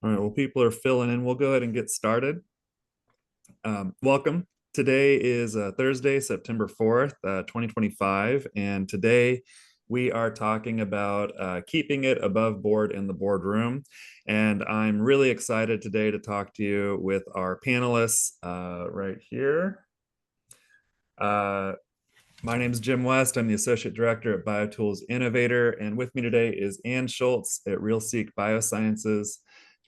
All right, well, people are filling in. We'll go ahead and get started. Welcome. Today is Thursday, September 4th, 2025. And today we are talking about keeping it above board in the boardroom. And I'm really excited today to talk to you with our panelists right here. My name is Jim West. I'm the Associate Director at BioTools Innovator. And with me today is Ann Schultz at RealSeq Biosciences,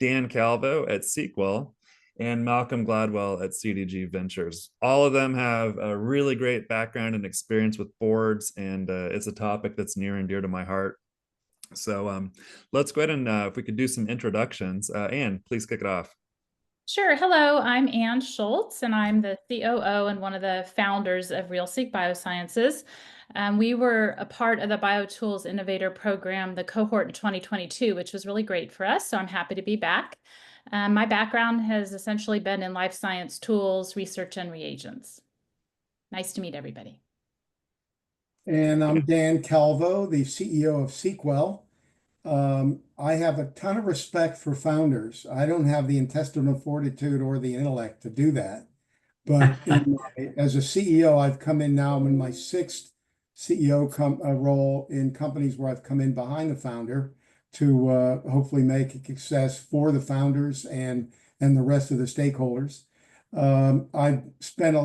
Dan Calvo at Sequel, and Malcolm Gladwell at CDG Ventures. All of them have a really great background and experience with boards, and it's a topic that's near and dear to my heart. So let's go ahead and if we could do some introductions. Ann, please kick it off. Sure. Hello, I'm Ann Schultz, and I'm the COO and one of the founders of RealSeq Biosciences. We were a part of the BioTools Innovator Program, the cohort in 2022, which was really great for us. So I'm happy to be back. My background has essentially been in life science tools, research, and reagents. Nice to meet everybody. And I'm Dan Calvo, the CEO of Sequel. I have a ton of respect for founders. I don't have the intestinal fortitude or the intellect to do that. But as a CEO, I've come in now, I'm in my sixth CEO role in companies where I've come in behind the founder to hopefully make a success for the founders and the rest of the stakeholders. I've spent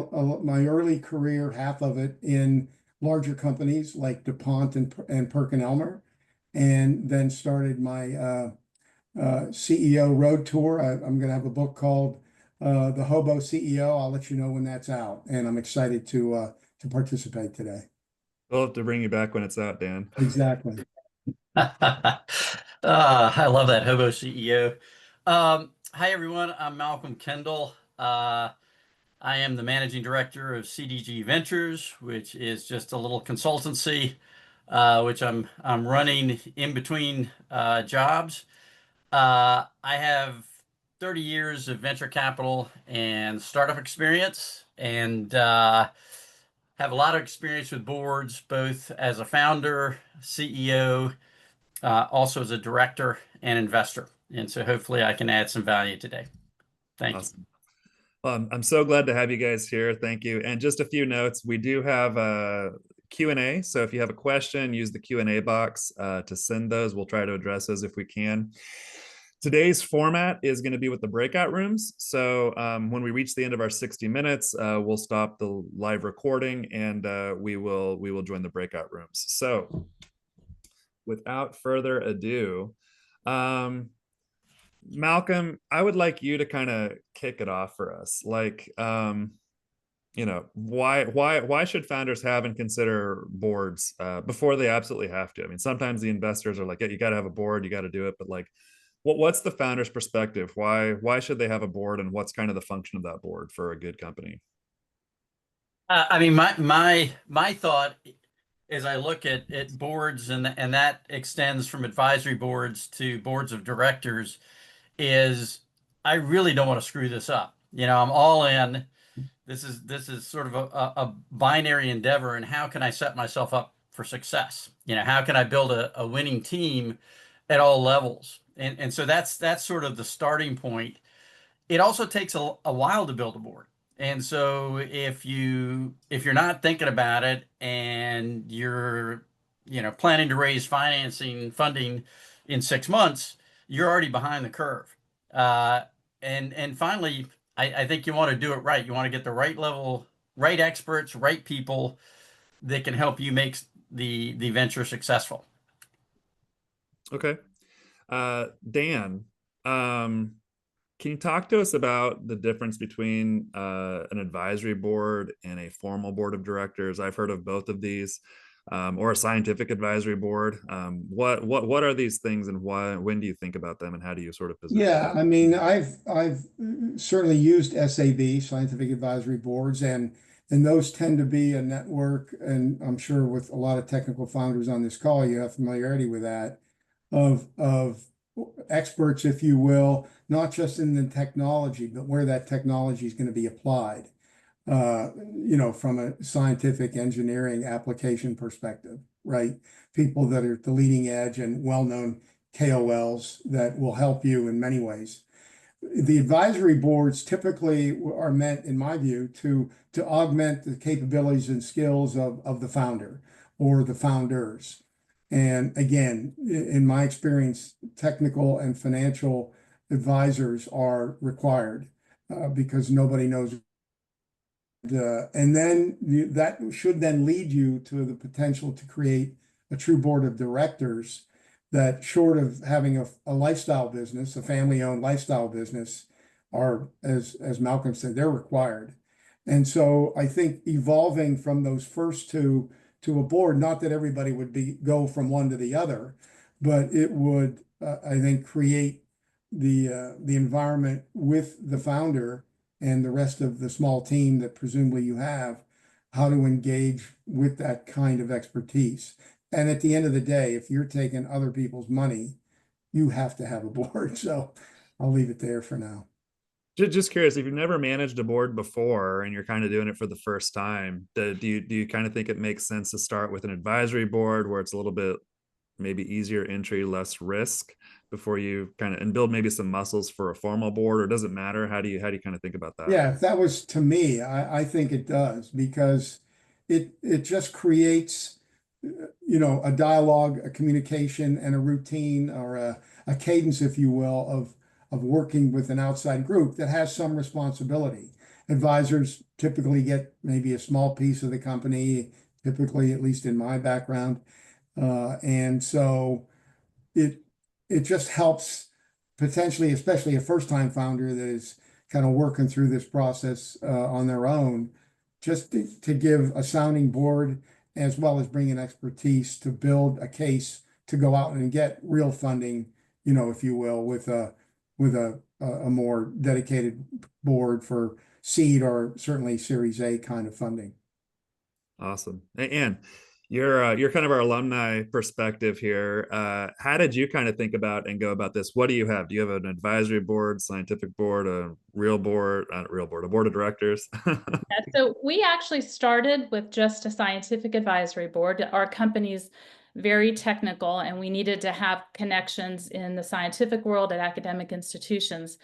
my early career, half of it, in larger companies like DuPont and PerkinElmer, and then started my CEO road tour. I'm going to have a book called The Hobo CEO. I'll let you know when that's out, and I'm excited to participate today. We'll have to bring you back when it's out, Dan. Exactly. I love that Hobo CEO. Hi, everyone. I'm Malcolm Kendall. I am the managing director of CDG Ventures, which is just a little consultancy, which I'm running in between jobs. I have 30 years of venture capital and startup experience, and have a lot of experience with boards, both as a founder, CEO, also as a director and investor. And so hopefully I can add some value today. Thank you. Well, I'm so glad to have you guys here. Thank you. And just a few notes. We do have a Q&A. So if you have a question, use the Q&A box to send those. We'll try to address those if we can. Today's format is going to be with the breakout rooms. So when we reach the end of our 60 minutes, we'll stop the live recording and we will join the breakout rooms. So without further ado, Malcolm, I would like you to kind of kick it off for us. Like, why should founders have and consider boards before they absolutely have to? I mean, sometimes the investors are like, yeah, you got to have a board, you got to do it. But like, what's the founder's perspective? Why should they have a board, and what's kind of the function of that board for a good company? I mean, my thought as I look at boards, and that extends from advisory boards to boards of directors, is I really don't want to screw this up. I'm all in. This is sort of a binary endeavor, and how can I set myself up for success? How can I build a winning team at all levels? And so that's sort of the starting point. It also takes a while to build a board. And so if you're not thinking about it and you're planning to raise funding in 6 months, you're already behind the curve. And finally, I think you want to do it right. You want to get the right level, right experts, right people that can help you make the venture successful. Okay. Dan, can you talk to us about the difference between an advisory board and a formal board of directors? I've heard of both of these, or a scientific advisory board. What are these things, and when do you think about them, and how do you sort of position Yeah, them? I mean, I've certainly used SAB, scientific advisory boards, and those tend to be a network, and I'm sure with a lot of technical founders on this call, you have familiarity with that, of experts, if you will, not just in the technology, but where that technology is going to be applied, from a scientific engineering application perspective, right? People that are at the leading edge and well-known KOLs that will help you in many ways. The advisory boards typically are meant, in my view, to augment the capabilities and skills of the founder or the founders. And again, in my experience, technical and financial advisors are required because nobody knows. And then that should then lead you to the potential to create a true board of directors that, short of having a lifestyle business, a family-owned lifestyle business, are, as Malcolm said, they're required. And so I think evolving from those first two to a board, not that everybody would go from one to the other, but it would, I think, create the environment with the founder and the rest of the small team that presumably you have, how to engage with that kind of expertise. And at the end of the day, if you're taking other people's money, you have to have a board. So I'll leave it there for now. Just curious, if you've never managed a board before and you're kind of doing it for the first time, do you kind of think it makes sense to start with an advisory board where it's a little bit maybe easier entry, less risk before you kind of, and build maybe some muscles for a formal board, or does it matter? How do you kind of think about that? Yeah, if that was to me, I think it does, because it just creates, a dialogue, a communication, and a routine, or a cadence, if you will, of working with an outside group that has some responsibility. Advisors typically get maybe a small piece of the company, typically, at least in my background. And so it just helps potentially, especially a first-time founder that is kind of working through this process on their own, just to give a sounding board, as well as bring in expertise to build a case to go out and get real funding, if you will, with a more dedicated board for seed or certainly Series A kind of funding. Awesome. And you're kind of our alumni perspective here. How did you kind of think about and go about this? What do you have? Do you have an advisory board, scientific board, a real board, not a real board, a board of directors? So we actually started with just a scientific advisory board. Our company's very technical, and we needed to have connections in the scientific world at academic institutions.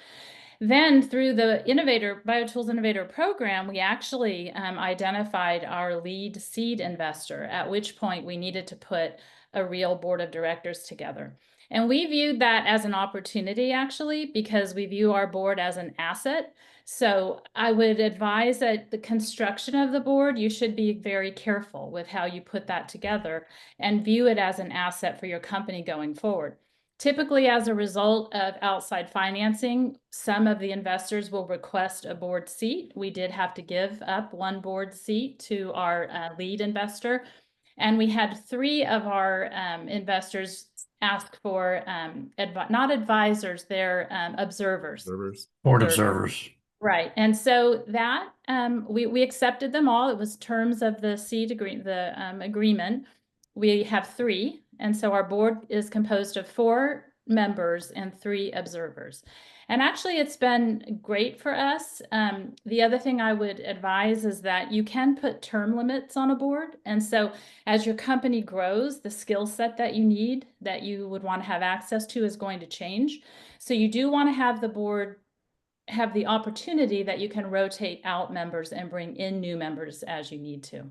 Then through the BioTools Innovator Program, we actually identified our lead seed investor, at which point we needed to put a real board of directors together. And we viewed that as an opportunity, actually, because we view our board as an asset. So I would advise that the construction of the board, you should be very careful with how you put that together and view it as an asset for your company going forward. Typically, as a result of outside financing, some of the investors will request a board seat. We did have to give up one board seat to our lead investor. And we had 3 of our investors ask for, not advisors, they're observers. Board observers. Right. And so that we accepted them all. It was terms of the seed agreement. We have 3. And so our board is composed of 4 members and 3 observers. And actually, it's been great for us. The other thing I would advise is that you can put term limits on a board. And so as your company grows, the skill set that you need, that you would want to have access to, is going to change. So you do want to have the board have the opportunity that you can rotate out members and bring in new members as you need to.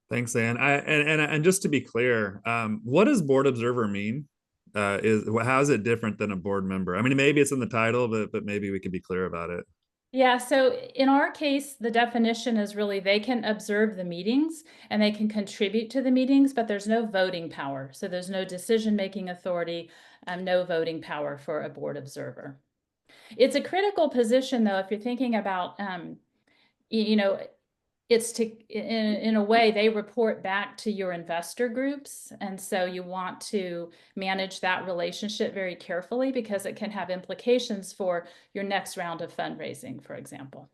Thanks, Ann. And just to be clear, what does board observer mean? How is it different than a board member? I mean, maybe it's in the title, but maybe we could be clear about it. Yeah, so in our case, the definition is really they can observe the meetings and they can contribute to the meetings, but there's no voting power. So there's no decision-making authority, no voting power for a board observer. It's a critical position, though, if you're thinking about, it's in a way, they report back to your investor groups. And so you want to manage that relationship very carefully, because it can have implications for your next round of fundraising, for example.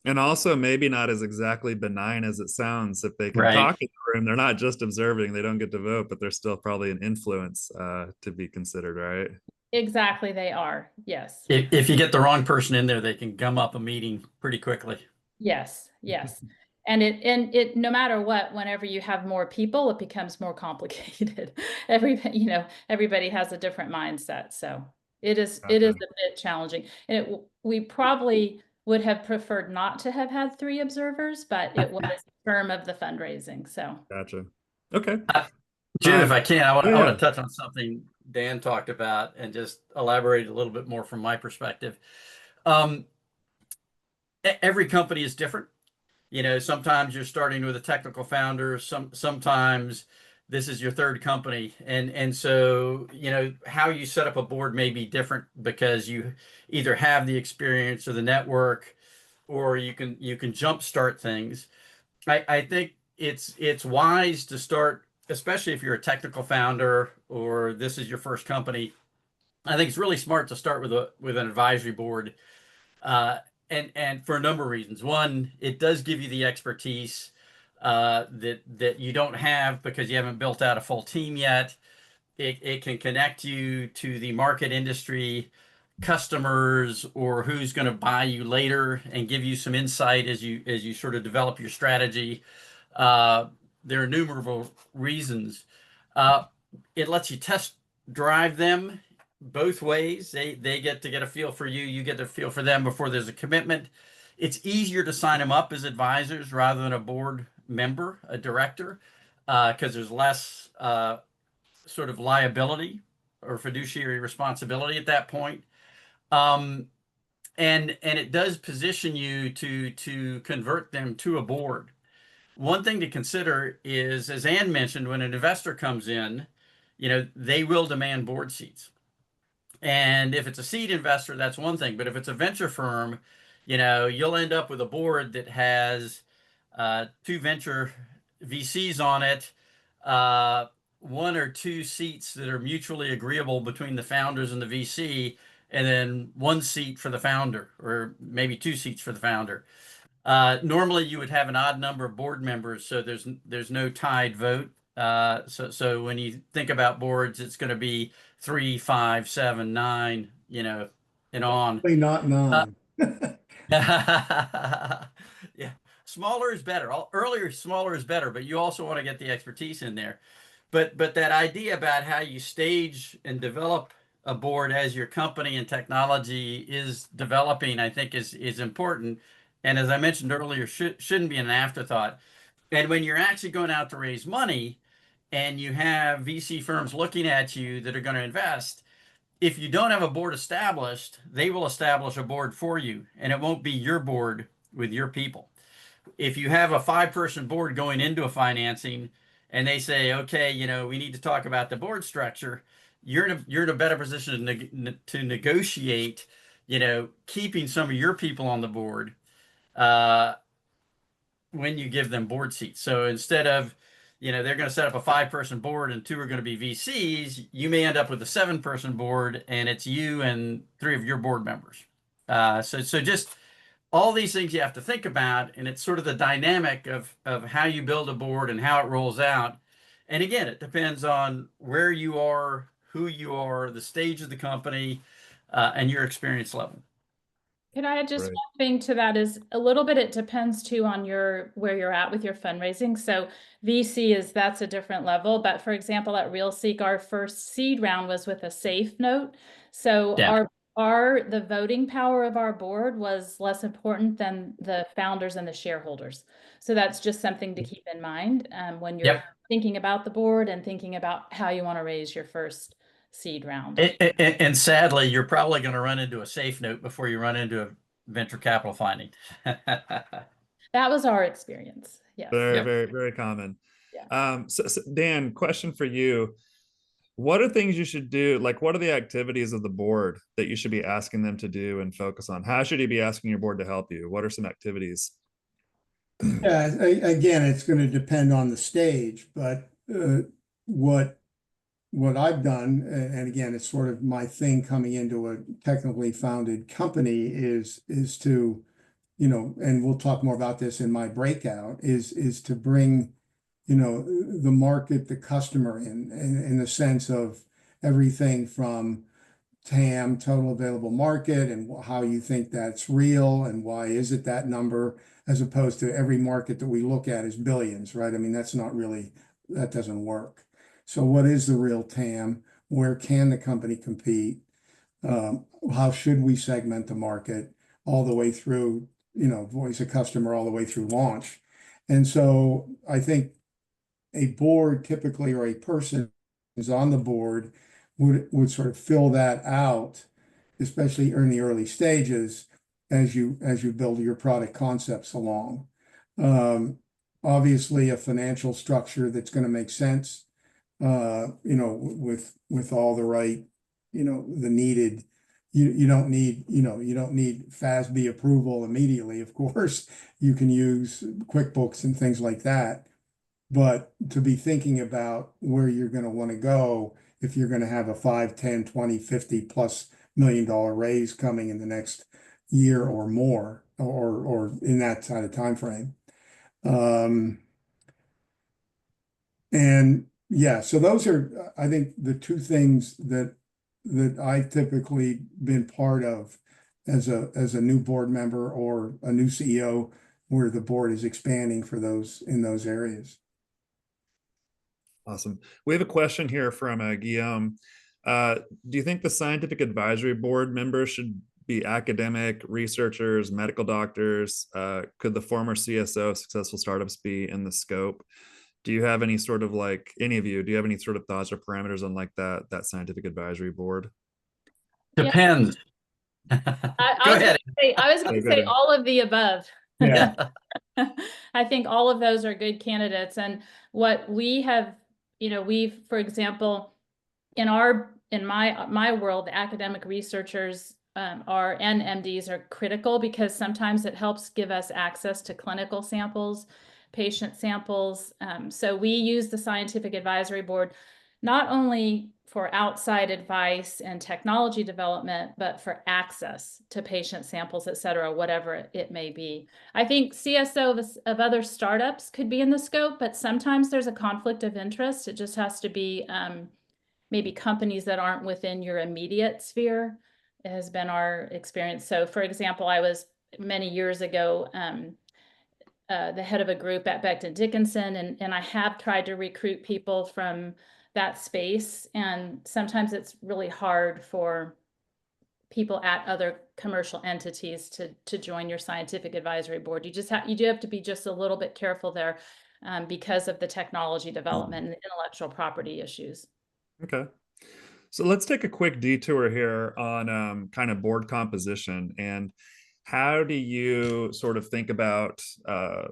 And also maybe not as exactly benign as it sounds. If they can Right. talk in the room, they're not just observing, they don't get to vote, but there's still probably an influence to be considered, right? Exactly, they are. Yes. If you get the wrong person in there, they can gum up a meeting pretty quickly. Yes. Yes. And it no matter what, whenever you have more people, it becomes more complicated. Everybody has a different mindset. So it is a Gotcha. bit challenging. And we probably would have preferred not to have had 3 observers, but it was the term of the fundraising. So Gotcha. Okay. Jim, if I can, I yeah, want to touch on something Dan talked about and just elaborate a little bit more from my perspective. Every company is different. Sometimes you're starting with a technical founder. Sometimes this is your third company, and so how you set up a board may be different because you either have the experience or the network, or you can jumpstart things. I think it's wise to start, especially if you're a technical founder or this is your first company. I think it's really smart to start with an advisory board, uh, and for a number of reasons. One, it does give you the expertise that you don't have because you haven't built out a full team yet. It can connect you to the market, industry, customers, or who's going to buy you later, and give you some insight as you sort of develop your strategy. Uh, there are innumerable reasons. Uh, it lets you test drive them both ways. They get to get a feel for you. You get to feel for them before there's a commitment. It's easier to sign them up as advisors rather than a board member, a director, because there's less sort of liability or fiduciary responsibility at that point. Um, and it does position you to convert them to a board. One thing to consider is, as Ann mentioned, when an investor comes in, they will demand board seats. And if it's a seed investor, that's one thing. But if it's a venture firm, you'll end up with a board that has 2 venture VCs on it, uh, 1 or 2 seats that are mutually agreeable between the founders and the VC, and then 1 seat for the founder, or maybe 2 seats for the founder. Normally, you would have an odd number of board members, so there's no tied vote. So when you think about boards, it's going to be 3, 5, 7, 9, and on. Probably not 9. Yeah, smaller is better. Earlier, smaller is better, but you also want to get the expertise in there. But that idea about how you stage and develop a board as your company and technology is developing, I think is important. And as I mentioned earlier, shouldn't be an afterthought. And when you're actually going out to raise money and you have VC firms looking at you that are going to invest, if you don't have a board established, they will establish a board for you, and it won't be your board with your people. If you have a 5-person board going into a financing and they say, okay, we need to talk about the board structure, you're in a better position to negotiate, keeping some of your people on the board when you give them board seats. So instead of, they're going to set up a 5-person board and 2 are going to be VCs, you may end up with a 7-person board and it's you and 3 of your board members. So just all these things you have to think about, and it's sort of the dynamic of how you build a board and how it rolls out. And again, it depends on where you are, who you are, the stage of the company, and your experience level. Could I add just Right. one thing to that is a little bit, it depends too on where you're at with your fundraising. So VC that's a different level. But for example, at RealSeek, our first seed round was with a safe note. So Yeah. the voting power of our board was less important than the founders and the shareholders. So that's just something to keep in mind when you're Yep. thinking about the board and thinking about how you want to raise your first seed round. And sadly, you're probably going to run into a safe note before you run into a venture capital finding. That was our experience. Yes. Very, Yep. very, very common. Yeah. So Dan, question for you. What are things you should do? Like, what are the activities of the board that you should be asking them to do and focus on? How should you be asking your board to help you? What are some activities? Yeah, again, it's going to depend on the stage, but what I've done, and again, it's sort of my thing coming into a technically founded company is to, and we'll talk more about this in my breakout, is to bring, the market, the customer in the sense of everything from TAM, total available market, and how you think that's real and why is it that number, as opposed to every market that we look at is billions, right? I mean, that's not really, that doesn't work. So what is the real TAM? Where can the company compete? How should we segment the market all the way through, voice of customer all the way through launch? And so I think a board typically, or a person who's on the board, would sort of fill that out, especially in the early stages as you build your product concepts along. Obviously, a financial structure that's going to make sense, with all the right, the needed. You don't need, you don't need FASB approval immediately. Of course, you can use QuickBooks and things like that. But to be thinking about where you're going to want to go if you're going to have a 5, 10, 20, 50 plus $1 million raise coming in the next year or more, or in that kind of time frame. And yeah, so those are, I think, the two things that I've typically been part of as a new board member or a new CEO, where the board is expanding for those in those areas. Awesome. We have a question here from Guillaume. Do you think the scientific advisory board members should be academic, researchers, medical doctors? Could the former CSO of successful startups be in the scope? Do you have any sort of any of you, do you have any sort of thoughts or parameters on that scientific advisory board? Depends. I Go was ahead. going to say all of the above. Yeah. I think all of those are good candidates. And what we have, for example, in my world, the academic researchers and MDs are critical, because sometimes it helps give us access to clinical samples, patient samples. So we use the scientific advisory board not only for outside advice and technology development, but for access to patient samples, et cetera, whatever it may be. I think CSO of other startups could be in the scope, but sometimes there's a conflict of interest. It just has to be maybe companies that aren't within your immediate sphere. It has been our experience. So for example, I was many years ago the head of a group at Becton Dickinson, and I have tried to recruit people from that space. And sometimes it's really hard for people at other commercial entities to join your scientific advisory board. You do have to be just a little bit careful there because of the technology development and the intellectual property issues. Okay. So let's take a quick detour here on kind of board composition, and how do you sort of think about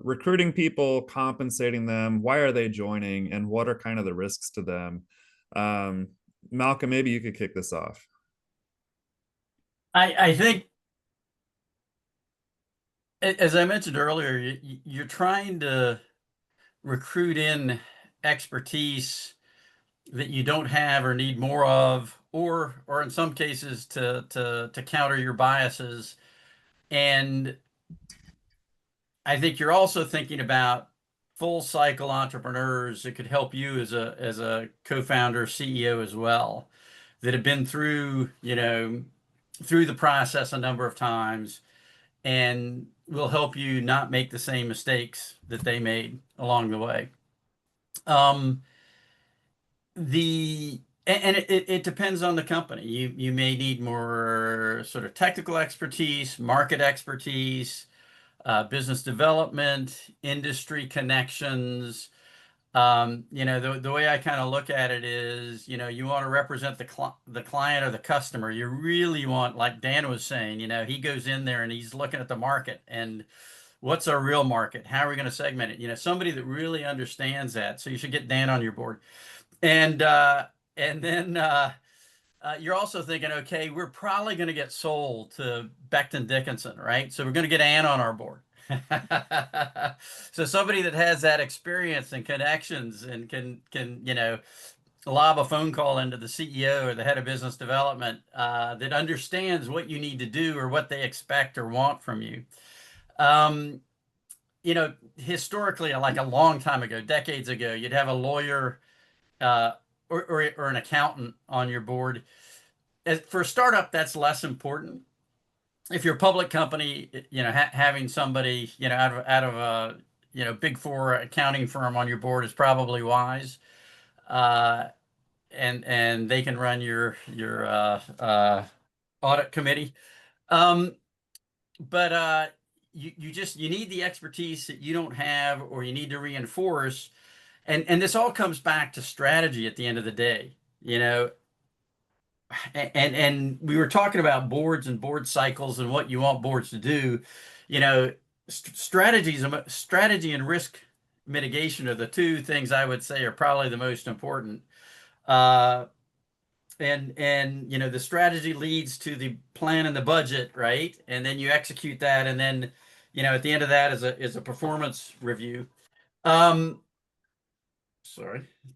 recruiting people, compensating them? Why are they joining, and what are kind of the risks to them? Malcolm, maybe you could kick this off. I think, as I mentioned earlier, you're trying to recruit in expertise that you don't have or need more of, or in some cases to counter your biases. And I think you're also thinking about full cycle entrepreneurs that could help you as a co-founder, CEO as well, that have been through, through the process a number of times, and will help you not make the same mistakes that they made along the way. It depends on the company. You may need more sort of technical expertise, market expertise, business development, industry connections. The way I kind of look at it is, you want to represent the client or the customer. You really want, like Dan was saying, he goes in there and he's looking at the market and what's our real market? How are we going to segment it? Somebody that really understands that. So you should get Dan on your board. And then you're also thinking, okay, we're probably going to get sold to Becton Dickinson, right? So we're going to get Ann on our board. So somebody that has that experience and connections and can lob a phone call into the CEO or the head of business development that understands what you need to do or what they expect or want from you. Historically, like a long time ago, decades ago, you'd have a lawyer or an accountant on your board. for a startup, that's less important. If you're a public company, having somebody, out of a, big four accounting firm on your board is probably wise. And they can run your audit committee. But you need the expertise that you don't have, or you need to reinforce. And this all comes back to strategy at the end of the day, and we were talking about boards and board cycles and what you want boards to do. Strategy and risk mitigation are the two things I would say are probably the most important. Uh, and the strategy leads to the plan and the budget, right? And then you execute that, and then at the end of that is a performance review. Sorry,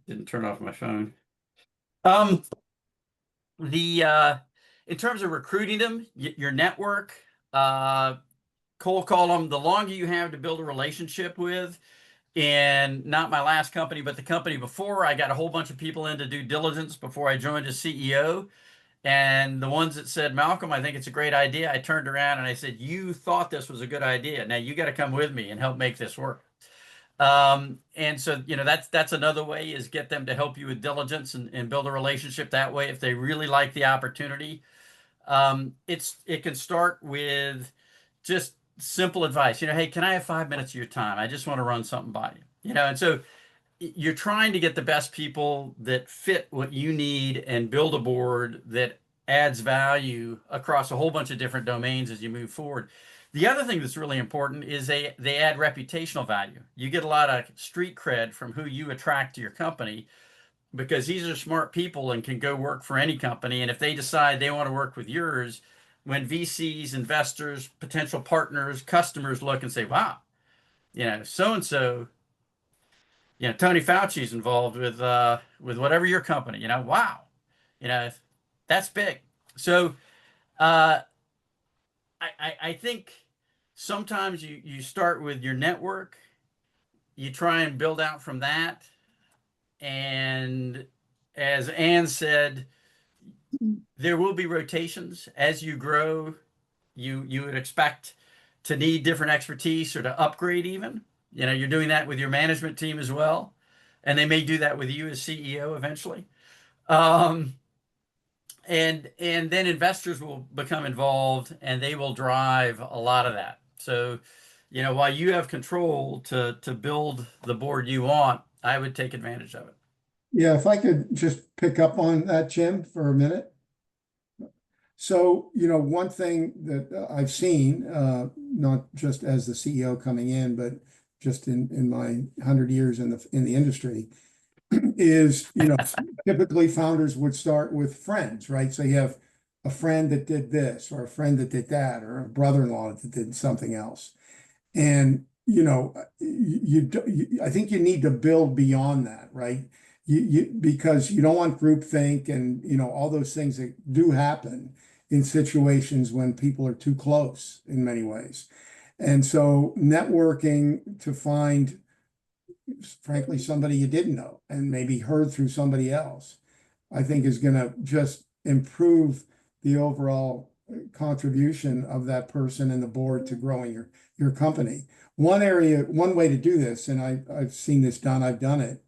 didn't turn off my phone. The in terms of recruiting them, your network, cold call them. The longer you have to build a relationship with, and not my last company, but the company before, I got a whole bunch of people in to do diligence before I joined as CEO. And the ones that said, Malcolm, I think it's a great idea, I turned around and I said, you thought this was a good idea. Now you got to come with me and help make this work. And so, that's another way, is get them to help you with diligence and build a relationship that way if they really like the opportunity. It can start with just simple advice. Hey, can I have 5 minutes of your time? I just want to run something by you. And so you're trying to get the best people that fit what you need and build a board that adds value across a whole bunch of different domains as you move forward. The other thing that's really important is they add reputational value. You get a lot of street cred from who you attract to your company, because these are smart people and can go work for any company. And if they decide they want to work with yours, when VCs, investors, potential partners, customers look and say, wow, so-and-so, Tony Fauci's involved with whatever your company, wow, that's big. So I think sometimes you start with your network, you try and build out from that. And as Ann said, there will be rotations as you grow. You would expect to need different expertise or to upgrade even. You're doing that with your management team as well. And they may do that with you as CEO eventually. And then investors will become involved, and they will drive a lot of that. So, while you have control to build the board you want, I would take advantage of it. Yeah, if I could just pick up on that, Jim, for a minute. So, one thing that I've seen, not just as the CEO coming in, but just in my 100 years in the industry, is, typically founders would start with friends, right? So you have a friend that did this, or a friend that did that, or a brother-in-law that did something else. And, I think you need to build beyond that, right? Because you don't want groupthink and, all those things that do happen in situations when people are too close in many ways. And so networking to find, frankly, somebody you didn't know and maybe heard through somebody else, I think is going to just improve the overall contribution of that person and the board to growing your company. One way to do this, and I've seen this done, I've done it,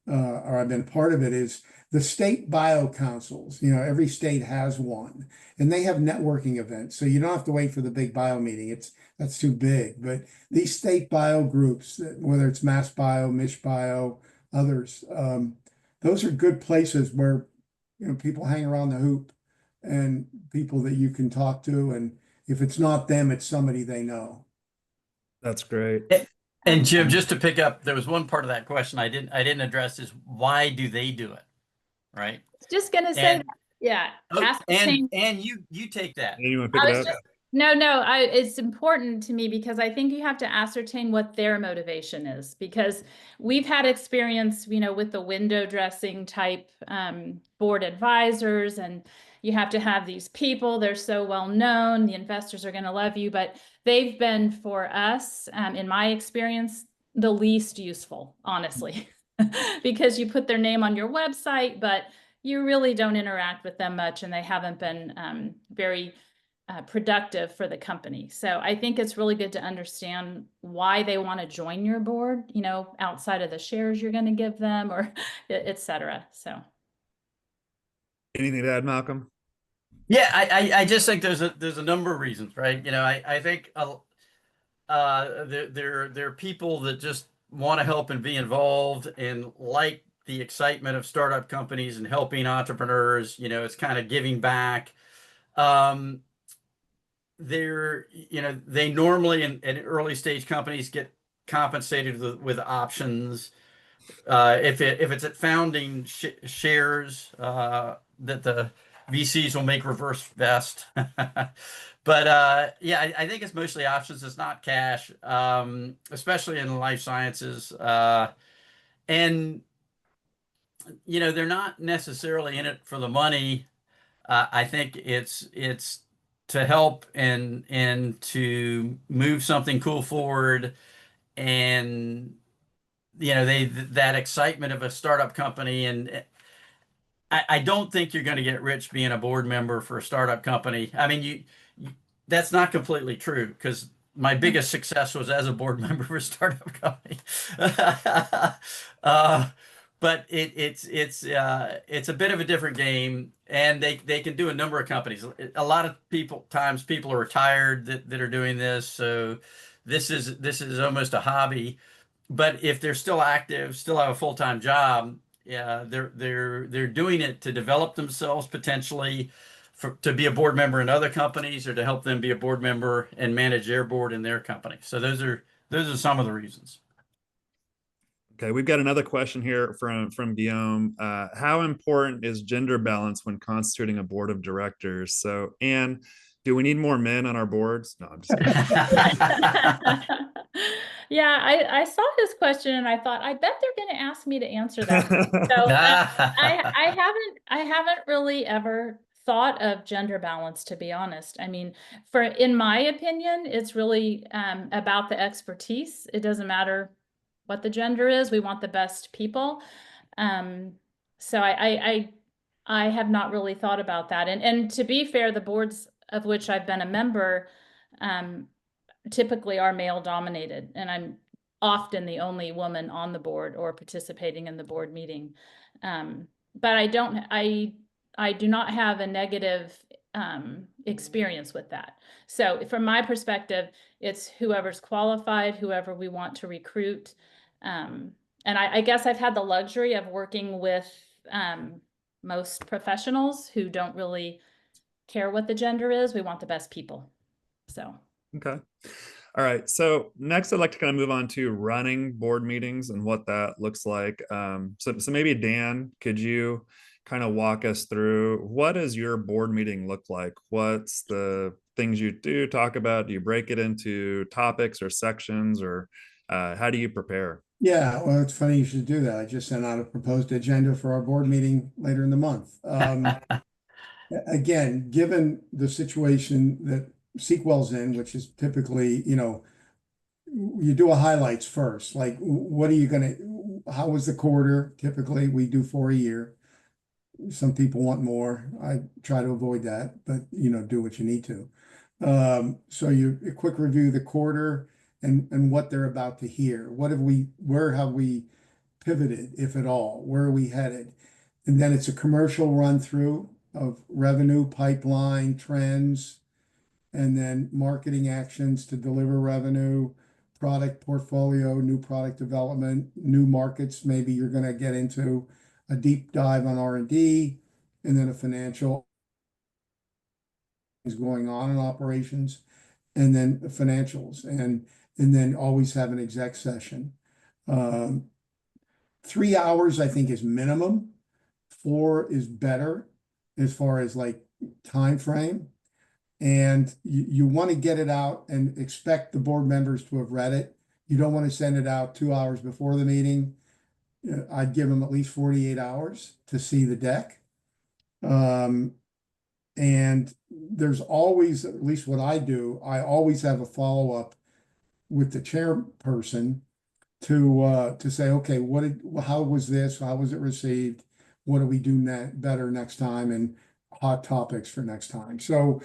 or I've been part of it, is the state bio councils. Every state has one, and they have networking events. So you don't have to wait for the big bio meeting. That's too big. But these state bio groups, whether it's Mass Bio, Mich Bio, others, those are good places where people hang around the hoop, and people that you can talk to. And if it's not them, it's somebody they know. That's great. And Jim, just to pick up, there was one part of that question I didn't address, is why do they do it? Right. Just gonna say that. Yeah. And you take that. You want to pick it up? No, it's important to me, because I think you have to ascertain what their motivation is, because we've had experience, with the window dressing type board advisors, and you have to have these people, they're so well known, the investors are going to love you, but they've been, for us, in my experience, the least useful, honestly, because you put their name on your website, but you really don't interact with them much, and they haven't been very productive for the company. So I think it's really good to understand why they want to join your board, you know, outside of the shares you're going to give them, or et cetera. So. Anything to add, Malcolm? Yeah, I just think there's a number of reasons, right? You know, I think there are people that just want to help and be involved and like the excitement of startup companies and helping entrepreneurs. You know, it's kind of giving back. You know, they normally in early stage companies get compensated with options. If it's at founding shares, that the VCs will make reverse vest. But yeah, I think it's mostly options. It's not cash, especially in life sciences. And you know, they're not necessarily in it for the money. I think it's to help and to move something cool forward, and you know, that excitement of a startup company. And I don't think you're going to get rich being a board member for a startup company. I mean, that's not completely true, because my biggest success was as a board member for a startup company. uh, but it's a bit of a different game, and they can do a number of companies. A lot of times people are retired that are doing this, so this is almost a hobby. But if they're still active, still have a full-time job, yeah, they're doing it to develop themselves potentially, to be a board member in other companies, or to help them be a board member and manage their board in their company. So those are some of the reasons. Okay, we've got another question here from Guillaume. How important is gender balance when constituting a board of directors? So, Anne, do we need more men on our boards? No, I'm just kidding. Yeah, I saw his question and I thought, I bet they're going to ask me to answer that. So I haven't really ever thought of gender balance, to be honest. I mean, in my opinion, it's really about the expertise. It doesn't matter what the gender is. We want the best people. So I have not really thought about that. And to be fair, the boards of which I've been a member typically are male dominated, and I'm often the only woman on the board or participating in the board meeting. But I do not have a negative experience with that. So from my perspective, it's whoever's qualified, whoever we want to recruit. And I guess I've had the luxury of working with most professionals who don't really care what the gender is. We want the best people. So. Okay. All right. So next, I'd like to kind of move on to running board meetings and what that looks like. So maybe Dan, could you kind of walk us through, what does your board meeting look like? What's the things you do talk about? Do you break it into topics or sections, or how do you prepare? Yeah, well, it's funny you should do that. I just sent out a proposed agenda for our board meeting later in the month. Again, given the situation that Sequel's in, which is typically, you know, you do a highlights first. Like, what are you how was the quarter? Typically, we do 4 a year. Some people want more. I try to avoid that, but you know, do what you need to. So a quick review of the quarter and what they're about to hear. Where have we pivoted, if at all? Where are we headed? And then it's a commercial run through of revenue, pipeline, trends, and then marketing actions to deliver revenue, product portfolio, new product development, new markets. Maybe you're going to get into a deep dive on R&D, and then a financial is going on in operations, and then financials, and then always have an exec session. 3 hours, I think, is minimum. 4 is better as far as like time frame. And you want to get it out and expect the board members to have read it. You don't want to send it out 2 hours before the meeting. I'd give them at least 48 hours to see the deck. And there's always, at least what I do, I always have a follow-up with the chairperson to say, okay, how was this? How was it received? what do we do better next time, and hot topics for next time. So,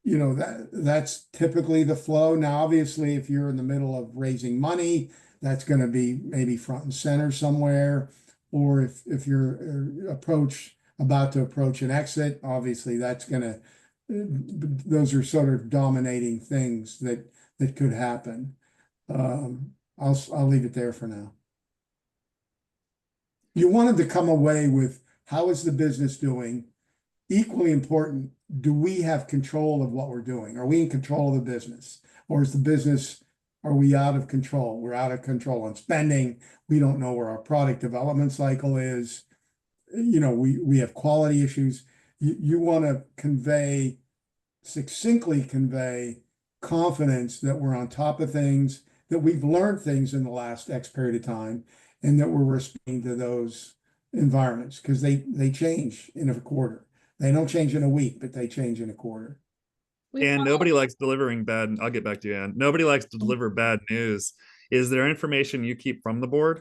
that's typically the flow. Now, obviously, if you're in the middle of raising money, that's going to be maybe front and center somewhere. Or if you're about to approach an exit, obviously that's going to, those are sort of dominating things that could happen. I'll leave it there for now. You wanted to come away with, how is the business doing? Equally important, do we have control of what we're doing? Are we in control of the business? Or is the business, are we out of control? We're out of control on spending. We don't know where our product development cycle is. We have quality issues. You want to succinctly convey confidence that we're on top of things, that we've learned things in the last X period of time, and that we're responding to those environments, because they change in a quarter. They don't change in a week, but they change in a quarter. And nobody likes delivering bad. I'll get back to you, Ann. Nobody likes to deliver bad news. Is there information you keep from the board?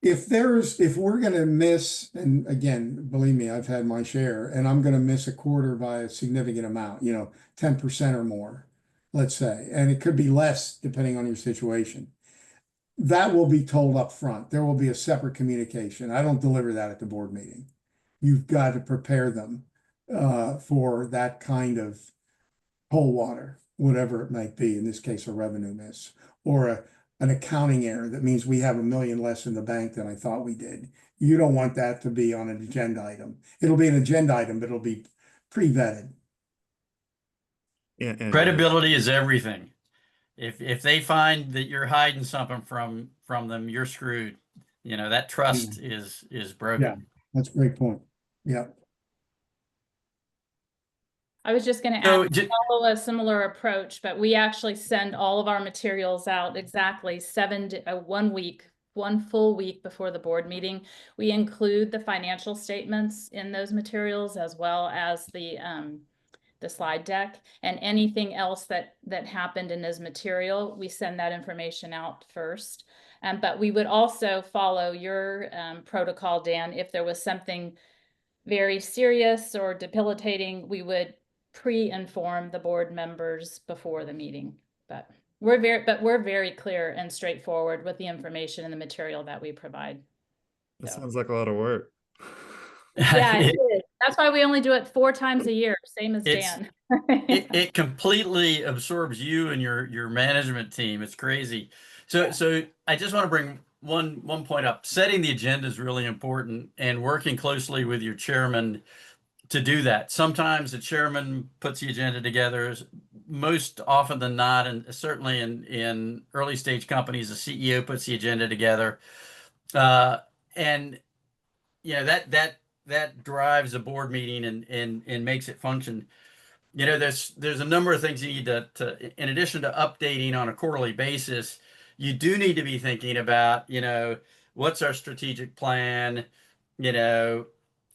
If we're going to miss, and again, believe me, I've had my share, and I'm going to miss a quarter by a significant amount, 10% or more, let's say, and it could be less depending on your situation. That will be told up front. There will be a separate communication. I don't deliver that at the board meeting. You've got to prepare them for that kind of cold water, whatever it might be, in this case, a revenue miss, or an accounting error that means we have $1 million less in the bank than I thought we did. You don't want that to be on an agenda item. It'll be an agenda item, but it'll be pre-vetted. And Credibility is everything. If they find that you're hiding something from them, you're screwed. That trust is broken. Yeah, that's a great point. Yeah. I was just going to follow a similar approach, but we actually send all of our materials out exactly 1 full week before the board meeting. We include the financial statements in those materials, as well as the slide deck, and anything else that happened in this material. We send that information out first. But we would also follow your protocol, Dan. If there was something very serious or debilitating, we would pre-inform the board members before the meeting. But we're very clear and straightforward with the information and the material that we provide. That sounds like a lot of work. Yeah, it is. That's why we only do it 4 times a year, same as Dan. It completely absorbs you and your management team. It's crazy. So I just want to bring one point up. Setting the agenda is really important, and working closely with your chairman to do that. Sometimes the chairman puts the agenda together. Most often than not, and certainly in early stage companies, the CEO puts the agenda together, and that drives a board meeting and makes it function. There's a number of things you need to in addition to updating on a quarterly basis, you do need to be thinking about, what's our strategic plan,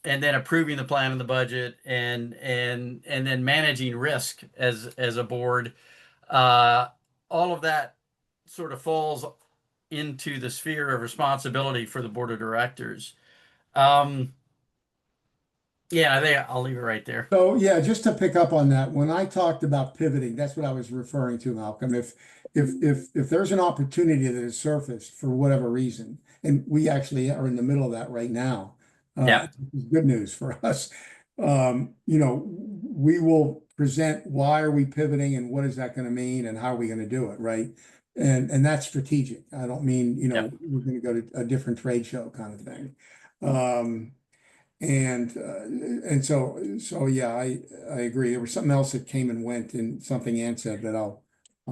and then approving the plan and the budget, and then managing risk as a board. All of that sort of falls into the sphere of responsibility for the board of directors. Yeah, I'll leave it right there. So yeah, just to pick up on that, when I talked about pivoting, that's what I was referring to, Malcolm. If there's an opportunity that has surfaced for whatever reason, and we actually are in the middle of that right now, it's good news for us. We will present why are we pivoting and what is that going to mean and how are we going to do it, right? And that's strategic. I don't mean we're going to go to a different trade show kind of thing. And so yeah, I agree. There was something else that came and went, and something Ann said, but I'll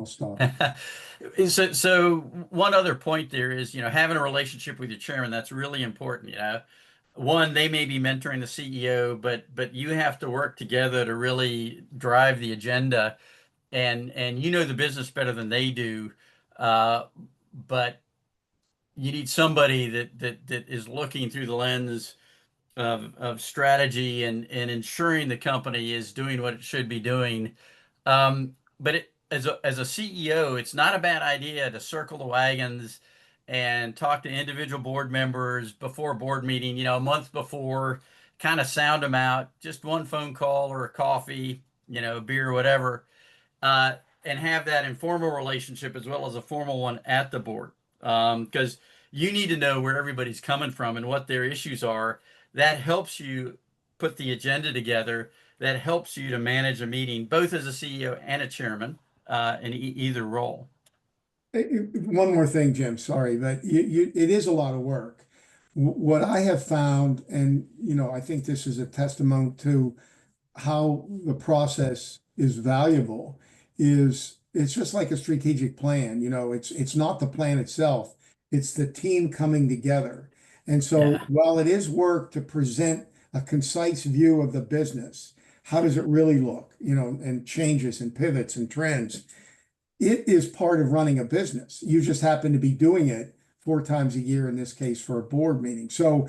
stop. So one other point there is, having a relationship with your chairman, that's really important. One, they may be mentoring the CEO, but you have to work together to really drive the agenda, and the business better than they do. But you need somebody that is looking through the lens of strategy and ensuring the company is doing what it should be doing. But as a CEO, it's not a bad idea to circle the wagons and talk to individual board members before a board meeting, you know, a month before, kind of sound them out, just one phone call or a coffee, you know, beer, whatever, uh, and have that informal relationship as well as a formal one at the board. Because you need to know where everybody's coming from and what their issues are. That helps you put the agenda together. That helps you to manage a meeting, both as a CEO and a chairman, in either role. One more thing, Jim, sorry, but it is a lot of work. What I have found, and I think this is a testament to how the process is valuable, is it's just like a strategic plan. It's not the plan itself, it's the team coming together. And so Yeah. while it is work to present a concise view of the business, how does it really look, and changes and pivots and trends, it is part of running a business. You just happen to be doing it 4 times a year, in this case, for a board meeting. So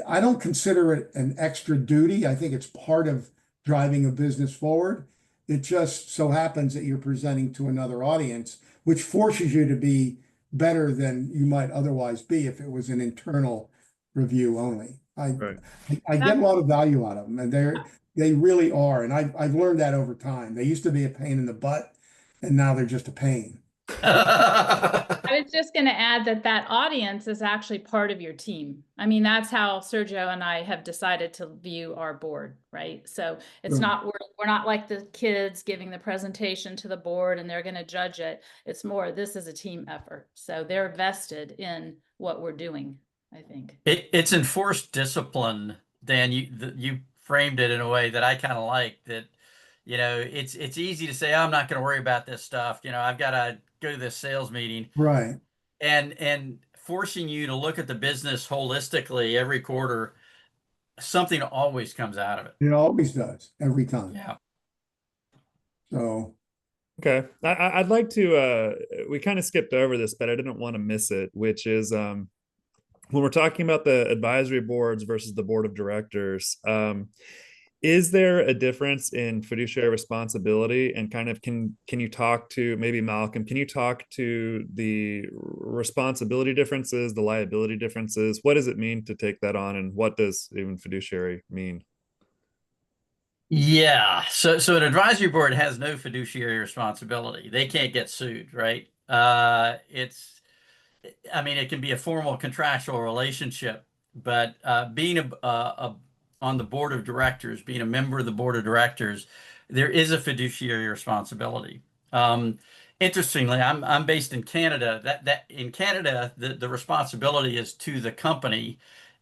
I don't consider it an extra duty. I think it's part of driving a business forward. It just so happens that you're presenting to another audience, which forces you to be better than you might otherwise be if it was an internal review only. Right. I get a lot of value out of them, and they really are. And I've learned that over time. They used to be a pain in the butt, and now they're just a pain. I was just going to add that audience is actually part of your team. I mean, that's how Sergio and I have decided to view our board, right? So it's not, we're not like the kids giving the presentation to the board and they're going to judge it. It's more, this is a team effort. So they're vested in what we're doing, I think. It's enforced discipline, Dan. You framed it in a way that I kind of like. That, it's easy to say, I'm not going to worry about this stuff. I've got to go to this sales meeting, Right. and forcing you to look at the business holistically every quarter, something always comes out of it. It always does, every time. Yeah. So, Okay. I'd like to, we kind of skipped over this, but I didn't want to miss it, which is when we're talking about the advisory boards versus the board of directors, is there a difference in fiduciary responsibility, and kind of can you talk to, maybe Malcolm, can you talk to the responsibility differences, the liability differences? What does it mean to take that on, and what does even fiduciary mean? Yeah. So an advisory board has no fiduciary responsibility. They can't get sued, right? I mean, it can be a formal contractual relationship, but being on the board of directors, being a member of the board of directors, there is a fiduciary responsibility. Interestingly, I'm based in Canada. That in Canada, the responsibility is to the company.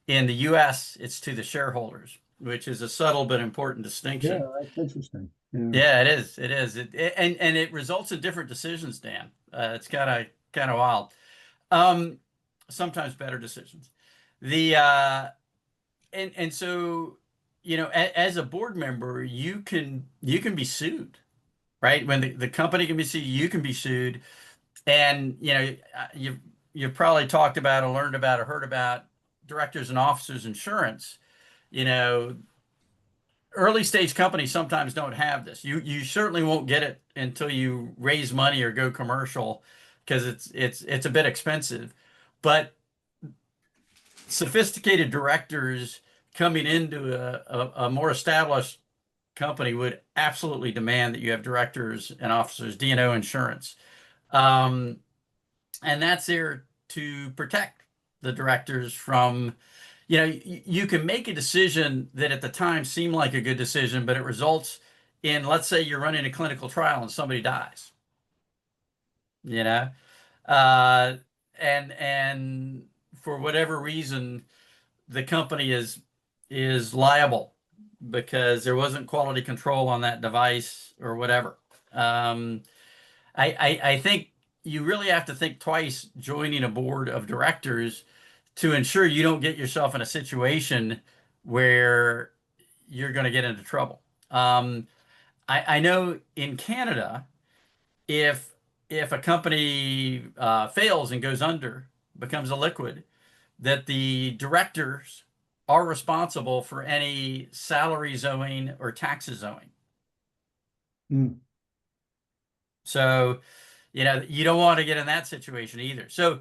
In the U.S., it's to the shareholders, which is a subtle but important distinction. yeah, that's interesting. Yeah. Yeah, it is. It is. And it results in different decisions, Dan. It's kind of wild. Um, Sometimes better decisions. The and so as a board member, you can be sued, right? When the company can be sued, you can be sued, and you've probably talked about or learned about or heard about directors and officers insurance. You know, early stage companies sometimes don't have this. You certainly won't get it until you raise money or go commercial, because it's a bit expensive. But sophisticated directors coming into a more established company would absolutely demand that you have directors and officers D&O insurance. Um, and that's there to protect the directors from, you can make a decision that at the time seemed like a good decision, but it results in, let's say you're running a clinical trial and somebody dies, you know, uh, and for whatever reason, the company is liable because there wasn't quality control on that device or whatever. Um, I think you really have to think twice joining a board of directors to ensure you don't get yourself in a situation where you're going to get into trouble. I know in Canada, if if a company fails and goes under, becomes a liquid, that the directors are responsible for any salaries owing or taxes owing. Mm. So, you don't want to get in that situation either. So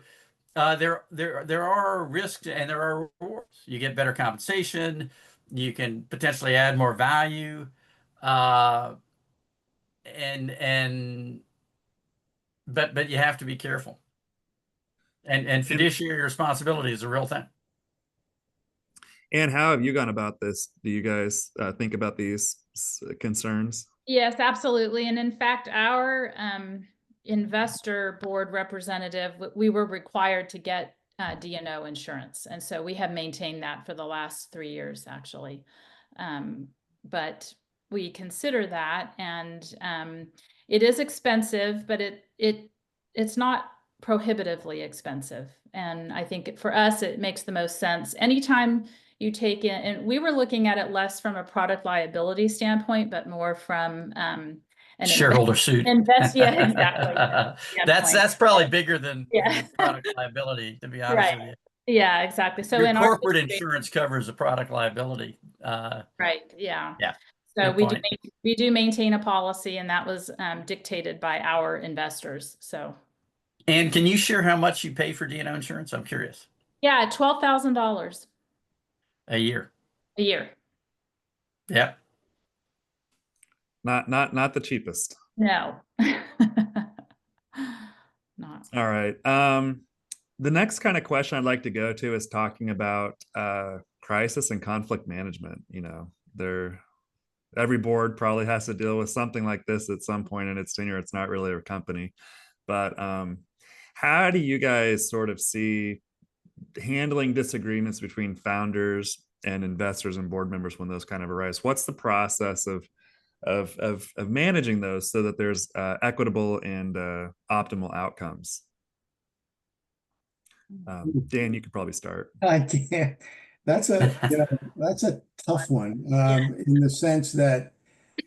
There are risks and there are rewards. You get better compensation. You can potentially add more value, uh, and but you have to be careful. And And fiduciary responsibility is a real thing. and how have you gone about this? Do you guys think about these concerns? Yes, absolutely. And in fact, our investor board representative, we were required to get D&O insurance. And so we have maintained that for the last 3 years, actually. But we consider that, and it is expensive, but it's not prohibitively expensive. And I think for us, it makes the most sense. Anytime you take in, and we were looking at it less from a product liability standpoint, but more from an Shareholder suit. Yeah, exactly. That's probably bigger than Yeah. product liability, to be honest with you. Yeah, exactly. So Your in our corporate situation, insurance covers the product liability. right, yeah. Yeah. So Good point. we do maintain a policy, and that was dictated by our investors. So And can you share how much you pay for D&O insurance? I'm curious. yeah, $12,000 A year. a year. Yeah. Not the cheapest. No. Not. All right. The next kind of question I'd like to go to is talking about crisis and conflict management. You know, every board probably has to deal with something like this at some point in its tenure. It's not really a company, but how do you guys sort of see handling disagreements between founders and investors and board members when those kind of arise? What's the process of managing those so that there's equitable and optimal outcomes? Dan, you could probably start. I can't. That's a tough one, in the sense that,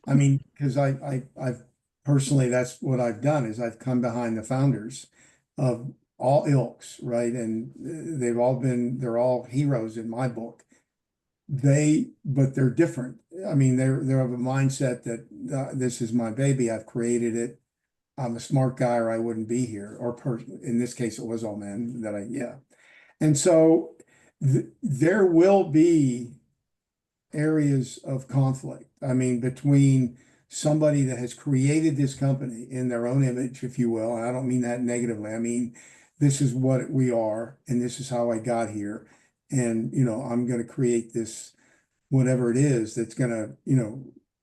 I mean, because I've personally, that's what I've done, is I've come behind the founders of all ilks, right? And they're all heroes in my book. But they're different. I mean, they're of a mindset that this is my baby. I've created it. I'm a smart guy, or I wouldn't be here. Or in this case, it was all men that yeah. And so there will be areas of conflict. I mean, between somebody that has created this company in their own image, if you will. And I don't mean that negatively. I mean, this is what we are, and this is how I got here. And, I'm going to create this, whatever it is, that's going to,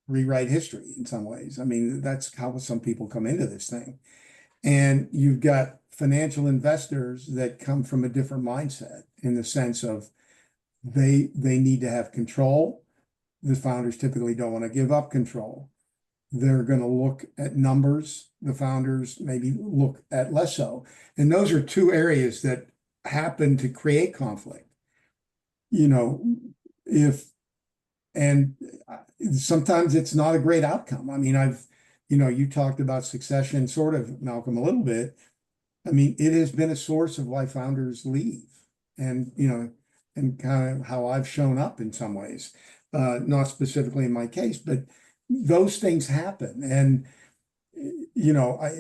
rewrite history in some ways. I mean, that's how some people come into this thing. And you've got financial investors that come from a different mindset, in the sense of they need to have control. The founders typically don't want to give up control. They're going to look at numbers. The founders maybe look at less so. And those are two areas that happen to create conflict. And sometimes it's not a great outcome. I mean, you talked about succession, sort of, Malcolm, a little bit. I mean, it has been a source of why founders leave, and, and kind of how I've shown up in some ways, not specifically in my case, but those things happen. And,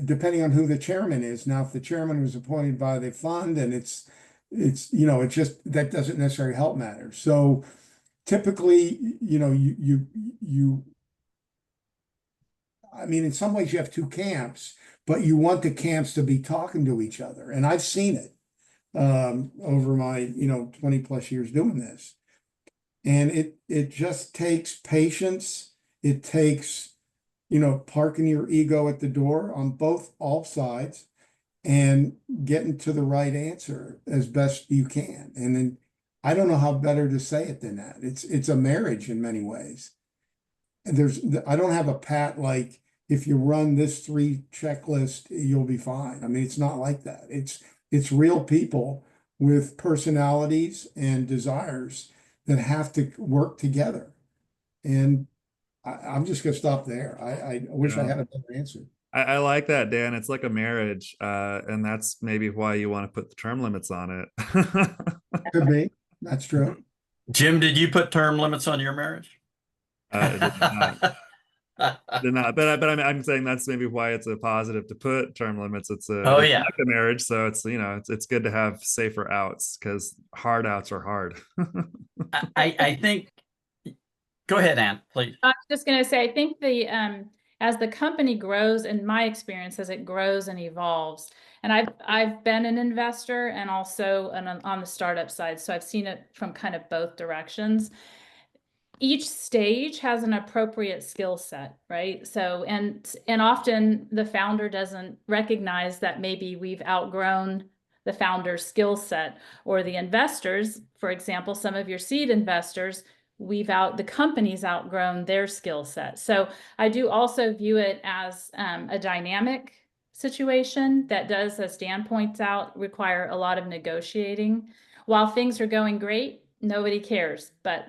depending on who the chairman is. Now, if the chairman was appointed by the fund, and it's just, that doesn't necessarily help matters. So typically, I mean, in some ways you have two camps, but you want the camps to be talking to each other. And I've seen it over my, 20 plus years doing this. And it just takes patience. It takes, parking your ego at the door on all sides, and getting to the right answer as best you can. And then I don't know how better to say it than that. It's a marriage in many ways. And I don't have a pat, like, if you run this 3 checklist, you'll be fine. I mean, it's not like that. It's real people with personalities and desires that have to work together. And I'm just going to stop there. I wish I had a better answer. I like that, Dan. It's like a marriage, and that's maybe why you want to put the term limits on it. Could be. That's true. Jim, did you put term limits on your marriage? They're not, but I'm saying that's maybe why it's a positive to put term limits. Oh It's yeah. like a marriage, so it's it's good to have safer outs because hard outs are hard. I think, go ahead, Ann, please. I was just going to say, I think as the company grows, in my experience, as it grows and evolves, and I've been an investor and also on the startup side, so I've seen it from kind of both directions. Each stage has an appropriate skill set, right? So, and often the founder doesn't recognize that maybe we've outgrown the founder's skill set, or the investors, for example, some of your seed investors, the company's outgrown their skill set. So I do also view it as a dynamic situation that does, as Dan points out, require a lot of negotiating. While things are going great, nobody cares, but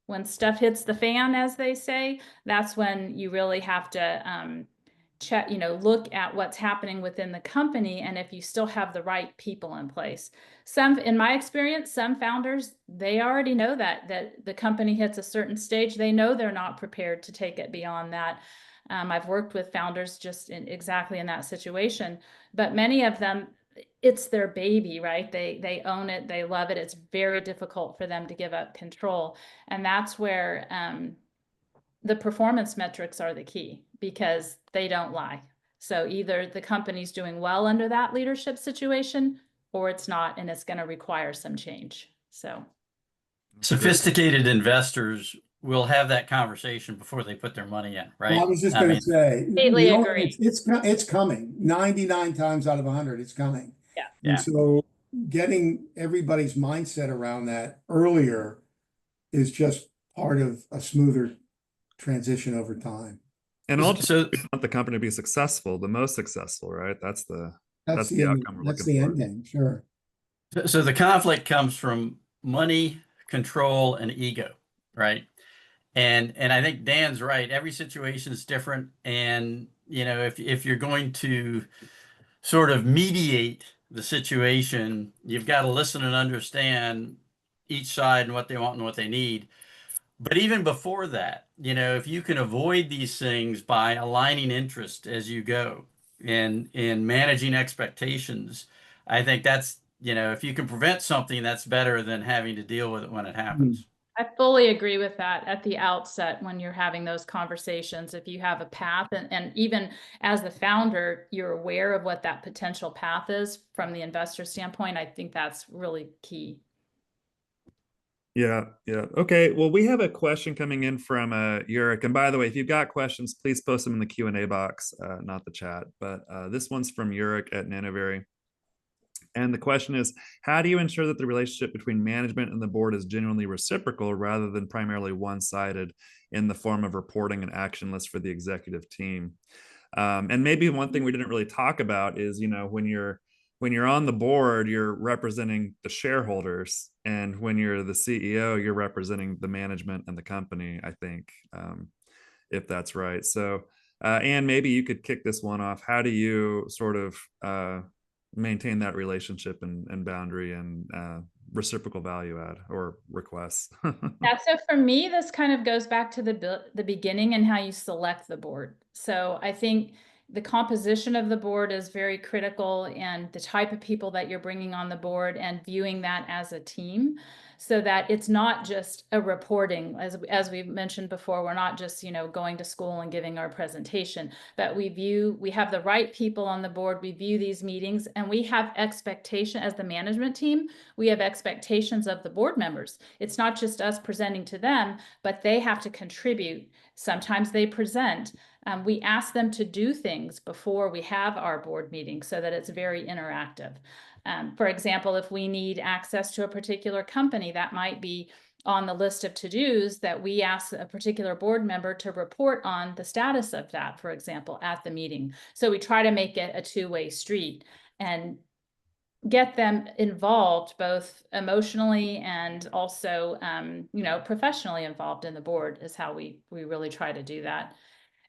when stuff hits the fan, as they say, that's when you really have to check, look at what's happening within the company and if you still have the right people in place. In my experience, some founders, they already know that the company hits a certain stage. They know they're not prepared to take it beyond that. I've worked with founders just exactly in that situation, but many of them, it's their baby, right? They own it, they love it. It's very difficult for them to give up control. And that's where the performance metrics are the key, because they don't lie. So either the company's doing well under that leadership situation, or it's not, and it's going to require some change. So Sophisticated investors will have that conversation before they put their money in, Well, I right? was just I going mean, to say, completely agree. it's coming. 99 times out of 100, it's coming. Yeah. And Yeah. so getting everybody's mindset around that earlier is just part of a smoother transition over time. And ultimately, so we want the company to be successful, the most successful, right? That's the the end, outcome we're that's looking the for. end game, sure. so the conflict comes from money, control, and ego, right? And I think Dan's right. Every situation is different, and if you're going to sort of mediate the situation, you've got to listen and understand each side and what they want and what they need. But even before that, if you can avoid these things by aligning interest as you go and in managing expectations, I think that's, if you can prevent something, that's better than having to deal with it when it happens. I fully agree with that at the outset when you're having those conversations. If you have a path, and even as the founder, you're aware of what that potential path is from the investor standpoint, I think that's really key. Yeah, yeah. Okay. Well, we have a question coming in from Yurik. And by the way, if you've got questions, please post them in the Q&A box, not the chat. But this one's from Yurik at Nanovari. And the question is, how do you ensure that the relationship between management and the board is genuinely reciprocal rather than primarily one-sided in the form of reporting and action lists for the executive team? And maybe one thing we didn't really talk about is, when you're on the board, you're representing the shareholders, and when you're the CEO, you're representing the management and the company, I think, if that's right. So, Anne, maybe you could kick this one off. How do you sort of maintain that relationship and boundary and reciprocal value add or requests? Yeah, so for me, this kind of goes back to the beginning and how you select the board. So I think the composition of the board is very critical, and the type of people that you're bringing on the board and viewing that as a team, so that it's not just a reporting. As we've mentioned before, we're not just, going to school and giving our presentation, but we have the right people on the board. We view these meetings, and we have expectation as the management team. We have expectations of the board members. It's not just us presenting to them, but they have to contribute. Sometimes they present. We ask them to do things before we have our board meeting so that it's very interactive. For example, if we need access to a particular company, that might be on the list of to-dos that we ask a particular board member to report on the status of that, for example, at the meeting. So we try to make it a two-way street and get them involved both emotionally and also, professionally involved in the board is how we really try to do that.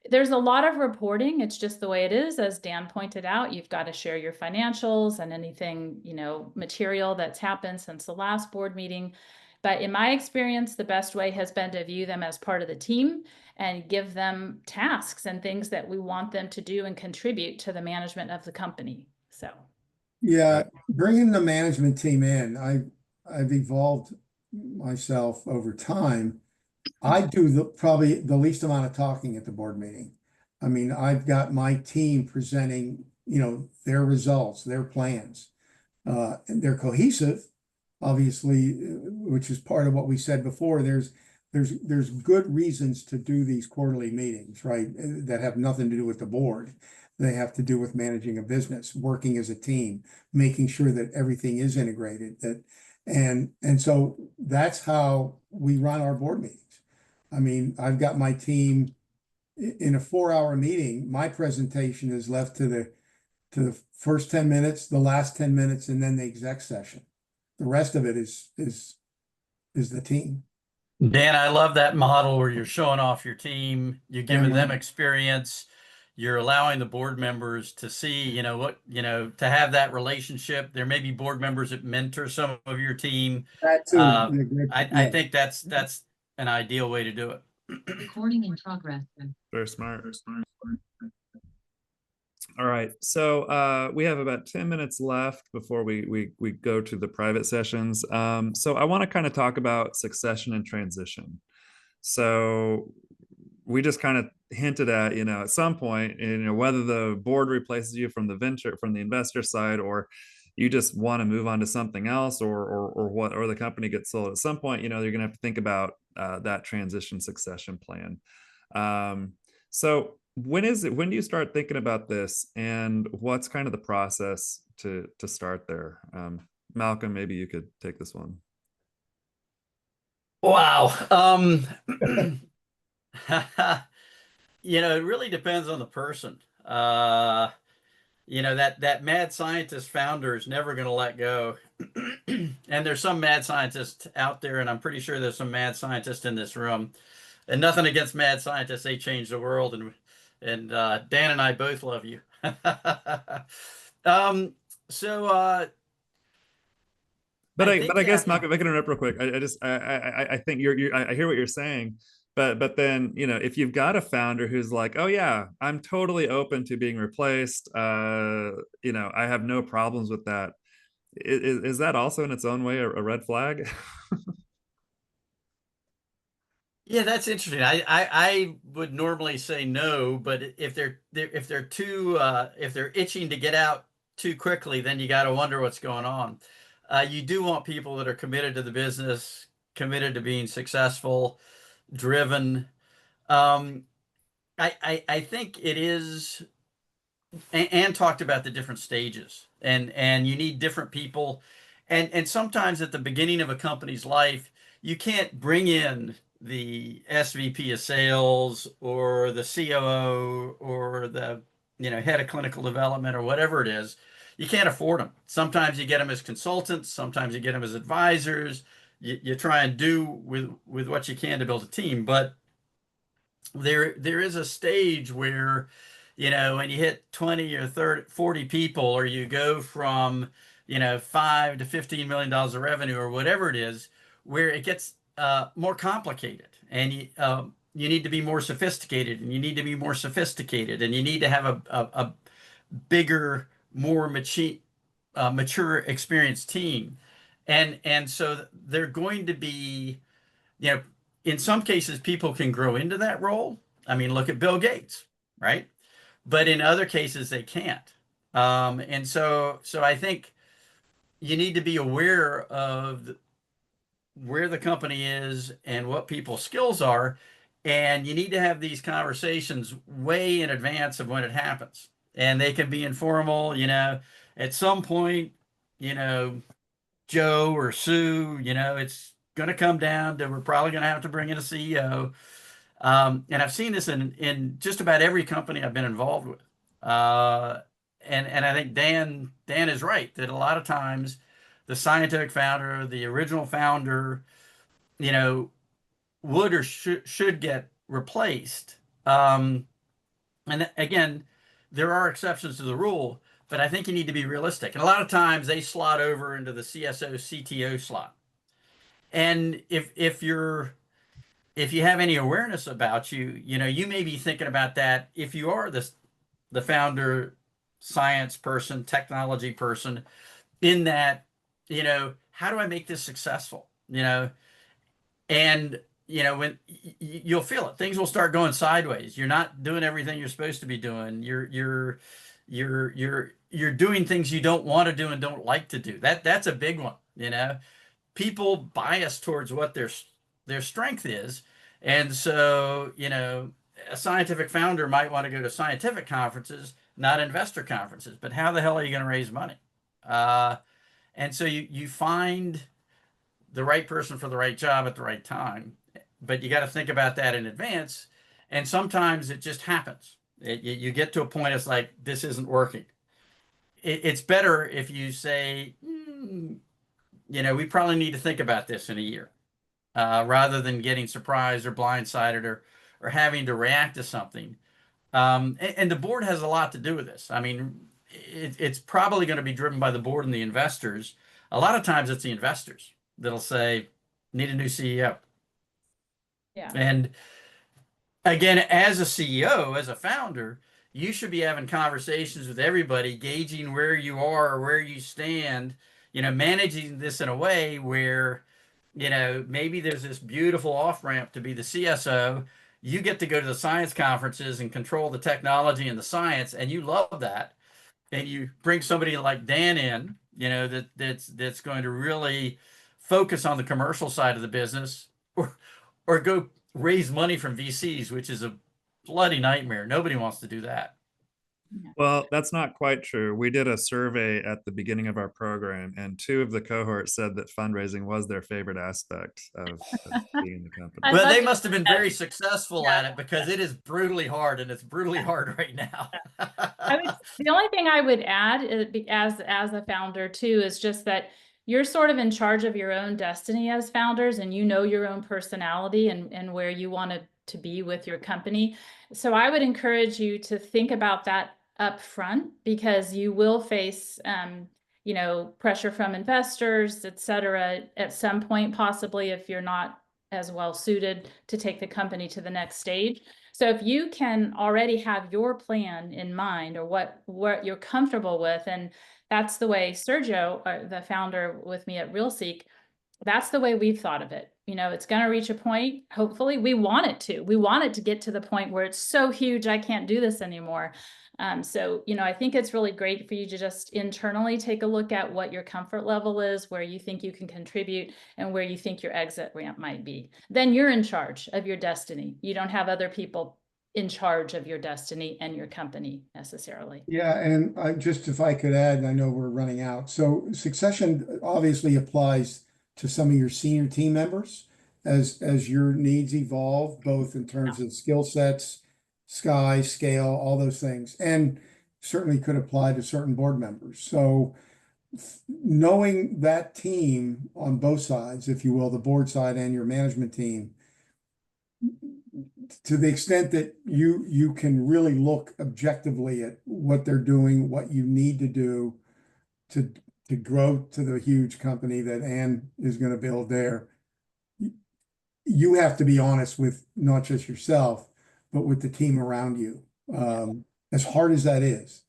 There's a lot of reporting. It's just the way it is. As Dan pointed out, you've got to share your financials and anything, material that's happened since the last board meeting. But in my experience, the best way has been to view them as part of the team and give them tasks and things that we want them to do and contribute to the management of the company. So, Yeah, bringing the management team in, I've evolved myself over time. I do probably the least amount of talking at the board meeting. I mean, I've got my team presenting, their results, their plans. And they're cohesive, obviously, which is part of what we said before. There's good reasons to do these quarterly meetings, right? That have nothing to do with the board. They have to do with managing a business, working as a team, making sure that everything is integrated. And so that's how we run our board meetings. I mean, I've got my team in a 4-hour meeting. My presentation is left to the first 10 minutes, the last 10 minutes, and then the exec session. The rest of it is the team. Dan, I love that model where you're showing off your team, you're giving them experience, you're allowing the board members to see, to have that relationship. There may be board members that mentor some of your team. That too. I think that's an ideal way to do it. Recording in progress. Very smart. All right, so we have about 10 minutes left before we go to the private sessions. So I want to kind of talk about succession and transition. So we just kind of hinted at, at some point, whether the board replaces you from the investor side, or you just want to move on to something else, or the company gets sold at some point, you're gonna have to think about that transition succession plan. So when do you start thinking about this, and what's kind of the process to start there? Malcolm, maybe you could take this one. Wow. It really depends on the person. That mad scientist founder is never going to let go. And there's some mad scientists out there, and I'm pretty sure there's some mad scientists in this room. And nothing against mad scientists, they change the world, and Dan and I both love you. But I guess, Malcolm, if I can interrupt real quick, I think I hear what you're saying, but then if you've got a founder who's like, oh yeah, I'm totally open to being replaced, I have no problems with that. Is that also in its own way a red flag? Yeah, that's interesting. I would normally say no, but if they're itching to get out too quickly, then you got to wonder what's going on. You do want people that are committed to the business, committed to being successful, driven. I think it is, and talked about the different stages, and you need different people, and sometimes at the beginning of a company's life, you can't bring in the SVP of sales or the COO or the head of clinical development or whatever it is. You can't afford them. Sometimes you get them as consultants, sometimes you get them as advisors. You try and do with what you can to build a team, but there is a stage where when you hit 20 or 30 40 people, or you go from $5 to $15 million of revenue or whatever it is, where it gets more complicated, and you need to be more sophisticated, and you need to be more sophisticated, and you need to have a bigger, more mature, experienced team, and so they're going to be, in some cases, people can grow into that role. I mean, look at Bill Gates, right? But in other cases, they can't. And so I think you need to be aware of where the company is and what people's skills are. And you need to have these conversations way in advance of when it happens. And they can be informal, at some point, Joe or Sue, it's going to come down to, we're probably going to have to bring in a CEO. And I've seen this in just about every company I've been involved with. And I think Dan is right that a lot of times the scientific founder, the original founder, would or should get replaced. And again, there are exceptions to the rule, but I think you need to be realistic. And a lot of times they slot over into the CSO, CTO slot. And if you have any awareness about you may be thinking about that if you are the founder, science person, technology person, in that, how do I make this successful? And when you'll feel it, things will start going sideways. You're not doing everything you're supposed to be doing. You're doing things you don't want to do and don't like to do. That's a big one. People bias towards what their strength is. And so, a scientific founder might want to go to scientific conferences, not investor conferences. But how the hell are you going to raise money? And so you find the right person for the right job at the right time. But you got to think about that in advance. And sometimes it just happens. You get to a point, it's like, this isn't working. It's better if you say, we probably need to think about this in a year, rather than getting surprised or blindsided or having to react to something. And the board has a lot to do with this. I mean, it's probably going to be driven by the board and the investors. A lot of times it's the investors that'll say, need a new CEO. Yeah. And again, as a CEO, as a founder, you should be having conversations with everybody, gauging where you are or where you stand, managing this in a way where, maybe there's this beautiful off-ramp to be the CSO. You get to go to the science conferences and control the technology and the science, and you love that. And you bring somebody like Dan in, that's going to really focus on the commercial side of the business, or go raise money from VCs, which is a bloody nightmare. Nobody wants to do that. Well, that's not quite true. We did a survey at the beginning of our program, and 2 of the cohort said that fundraising was their favorite aspect of being in the company. Well, they must have been very successful at it, because it is brutally hard, and it's brutally hard right now. The only thing I would add as a founder too is just that you're sort of in charge of your own destiny as founders, and your own personality and where you want to be with your company. So I would encourage you to think about that up front, because you will face pressure from investors, et cetera, at some point, possibly, if you're not as well suited to take the company to the next stage. So if you can already have your plan in mind, or what you're comfortable with, and that's the way Sergio, the founder with me at RealSeek, that's the way we've thought of it. It's going to reach a point, hopefully. We want it to get to the point where it's so huge, I can't do this anymore. So, I think it's really great for you to just internally take a look at what your comfort level is, where you think you can contribute, and where you think your exit ramp might be. Then you're in charge of your destiny. You don't have other people in charge of your destiny and your company necessarily. Yeah, and if I could add, and I know we're running out. So succession obviously applies to some of your senior team members as your needs evolve, both in terms of skill sets, scale, all those things, and certainly could apply to certain board members. So knowing that team on both sides, if you will, the board side and your management team, to the extent that you can really look objectively at what they're doing, what you need to do to grow to the huge company that Ann is going to build there. You have to be honest with not just yourself, but with the team around you. As hard as that is,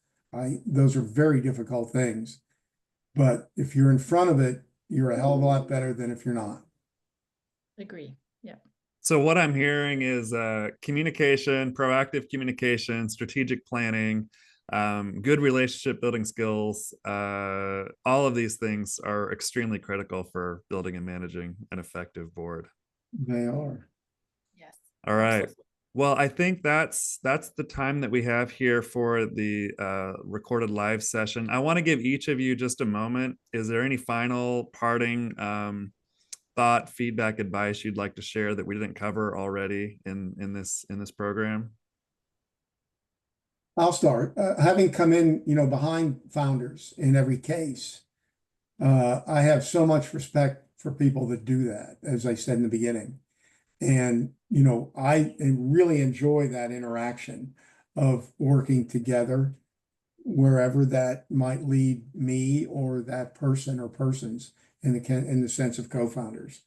those are very difficult things. But if you're in front of it, you're a hell of a lot better than if you're not. Agree. Yeah. So what I'm hearing is communication, proactive communication, strategic planning, good relationship building skills. All of these things are extremely critical for building and managing an effective board. They are. Yes. All right. Well, I think that's the time that we have here for the recorded live session. I want to give each of you just a moment. Is there any final parting thought, feedback, advice you'd like to share that we didn't cover already in this program? I'll start. Having come in, behind founders in every case, I have so much respect for people that do that, as I said in the beginning. And, I really enjoy that interaction of working together wherever that might lead me or that person or persons in the sense of co-founders.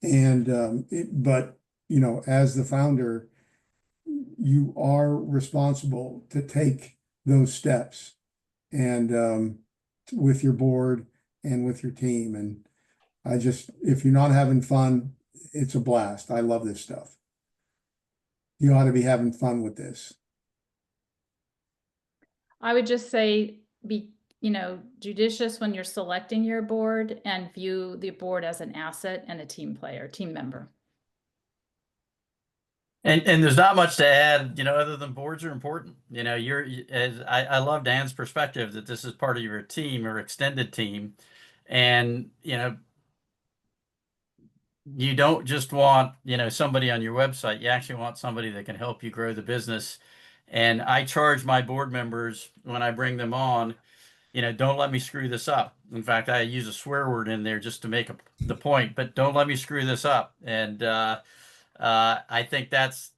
And but you know, as the founder, you are responsible to take those steps and with your board and with your team. And I just, if you're not having fun, it's a blast. I love this stuff. You ought to be having fun with this. I would just say be, judicious when you're selecting your board and view the board as an asset and a team player, team member. And there's not much to add, other than boards are important. I love Dan's perspective that this is part of your team or extended team. And, you don't just want, somebody on your website. You actually want somebody that can help you grow the business. And I charge my board members when I bring them on, don't let me screw this up. In fact, I use a swear word in there just to make the point, but don't let me screw this up. And I think that's